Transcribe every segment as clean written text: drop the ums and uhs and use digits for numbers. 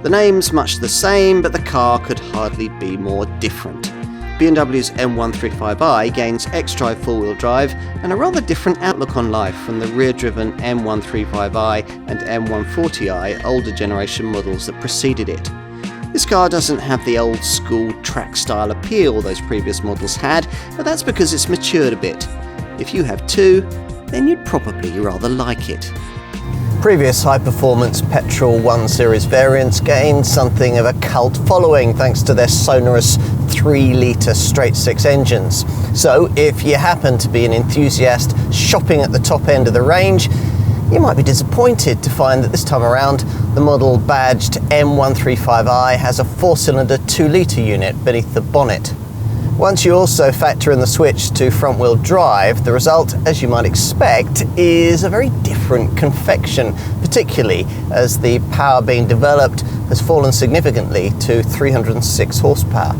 The name's much the same, but the car could hardly be more different. BMW's M135i gains xDrive four-wheel drive and a rather different outlook on life from the rear-driven M135i and M140i older generation models that preceded it. This car doesn't have the old-school track-style appeal those previous models had, but that's because it's matured a bit. If you have two, then you'd probably rather like it. Previous high-performance petrol 1 Series variants gained something of a cult following thanks to their sonorous 3-litre straight-six engines. So if you happen to be an enthusiast shopping at the top end of the range, you might be disappointed to find that this time around the model badged M135i has a 4-cylinder 2-litre unit beneath the bonnet. Once you also factor in the switch to front-wheel drive, the result, as you might expect, is a very different confection, particularly as the power being developed has fallen significantly to 306 horsepower.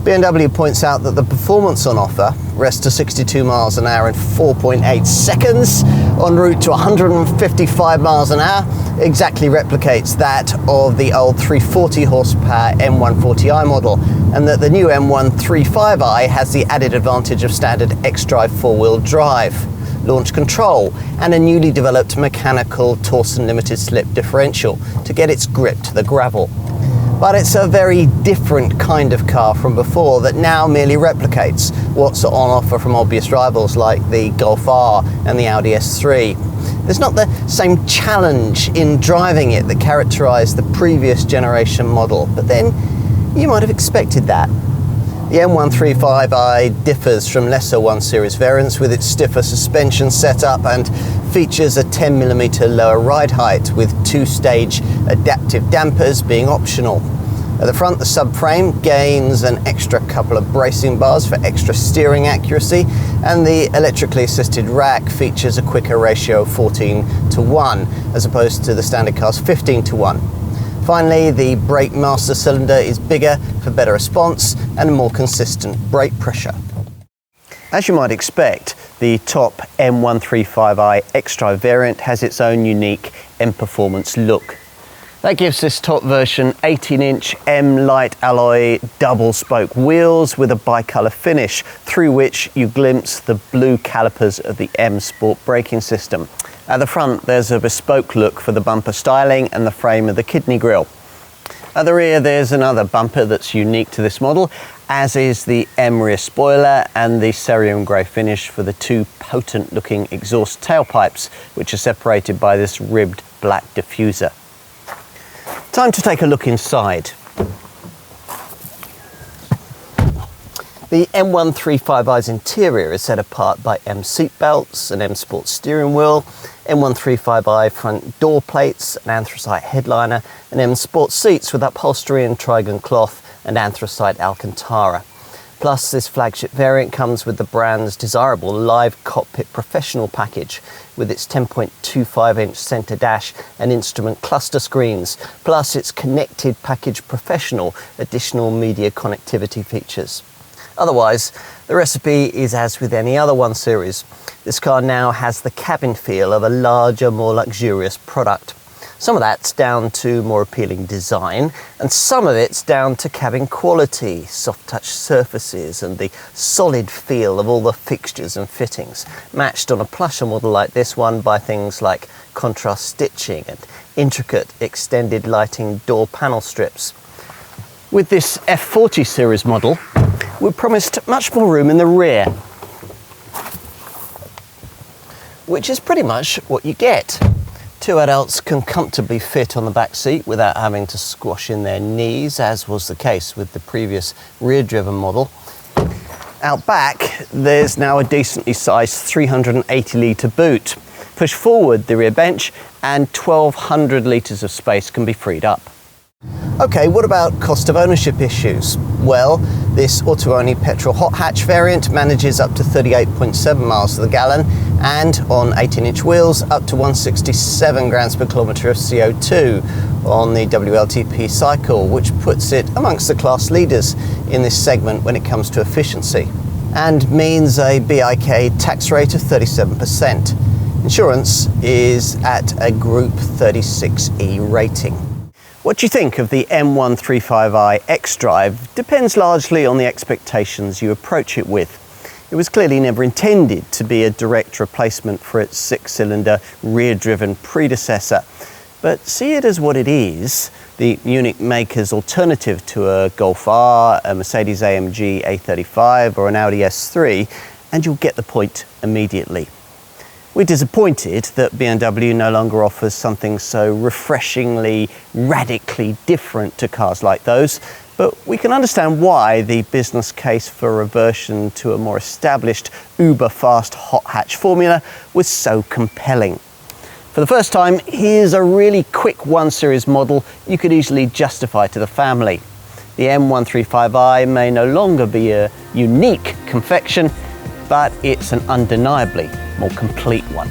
BMW points out that the performance on offer, rests to 62 miles an hour in 4.8 seconds, en route to 155 miles an hour, exactly replicates that of the old 340 horsepower M140i model, and that the new M135i has the added advantage of standard xDrive four-wheel drive, launch control, and a newly developed mechanical Torsen limited slip differential to get its grip to the gravel. But it's a very different kind of car from before that now merely replicates what's on offer from obvious rivals like the Golf R and the Audi S3. There's not the same challenge in driving it that characterised the previous generation model, but then you might have expected that. The M135i differs from lesser 1 Series variants with its stiffer suspension setup and features a 10mm lower ride height with 2-stage adaptive dampers being optional. At the front, the subframe gains an extra couple of bracing bars for extra steering accuracy, and the electrically assisted rack features a quicker ratio of 14:1 as opposed to the standard car's 15:1. Finally, the brake master cylinder is bigger for better response and a more consistent brake pressure. As you might expect, the top M135i xDrive variant has its own unique M-Performance look. That gives this top version 18-inch M-Light alloy double-spoke wheels with a bicolour finish, through which you glimpse the blue calipers of the M Sport braking system. At the front, there's a bespoke look for the bumper styling and the frame of the kidney grille. At the rear, there's another bumper that's unique to this model, as is the M rear spoiler and the cerulean grey finish for the two potent-looking exhaust tailpipes, which are separated by this ribbed black diffuser. Time to take a look inside. The M135i's interior is set apart by M seat belts, an M Sport steering wheel, M135i front door plates, an anthracite headliner, and M Sport seats with upholstery in trigon cloth and anthracite Alcantara. Plus, this flagship variant comes with the brand's desirable Live Cockpit Professional package with its 10.25-inch centre dash and instrument cluster screens, plus its Connected Package Professional additional media connectivity features. Otherwise, the recipe is as with any other 1 Series. This car now has the cabin feel of a larger, more luxurious product. Some of that's down to more appealing design, and some of it's down to cabin quality, soft touch surfaces, and the solid feel of all the fixtures and fittings, matched on a plusher model like this one by things like contrast stitching and intricate extended lighting door panel strips. With this F40 series model, we're promised much more room in the rear, which is pretty much what you get. Two adults can comfortably fit on the back seat without having to squash in their knees, as was the case with the previous rear-driven model. Out back, there's now a decently sized 380-litre boot. Push forward the rear bench and 1,200 litres of space can be freed up. Okay, what about cost of ownership issues? Well, this auto-only petrol hot hatch variant manages up to 38.7 miles to the gallon and on 18-inch wheels up to 167 grams per kilometre of CO2 on the WLTP cycle, which puts it amongst the class leaders in this segment when it comes to efficiency, and means a BIK tax rate of 37%. Insurance is at a Group 36E rating. What you think of the M135i xDrive depends largely on the expectations you approach it with. It was clearly never intended to be a direct replacement for its six-cylinder rear-driven predecessor, but see it as what it is, the Munich maker's alternative to a Golf R, a Mercedes-AMG A35 or an Audi S3, and you'll get the point immediately. We're disappointed that BMW no longer offers something so refreshingly, radically different to cars like those, but we can understand why the business case for a reversion to a more established, uber-fast hot hatch formula was so compelling. For the first time, here's a really quick 1 Series model you could easily justify to the family. The M135i may no longer be a unique confection, but it's an undeniably more complete one.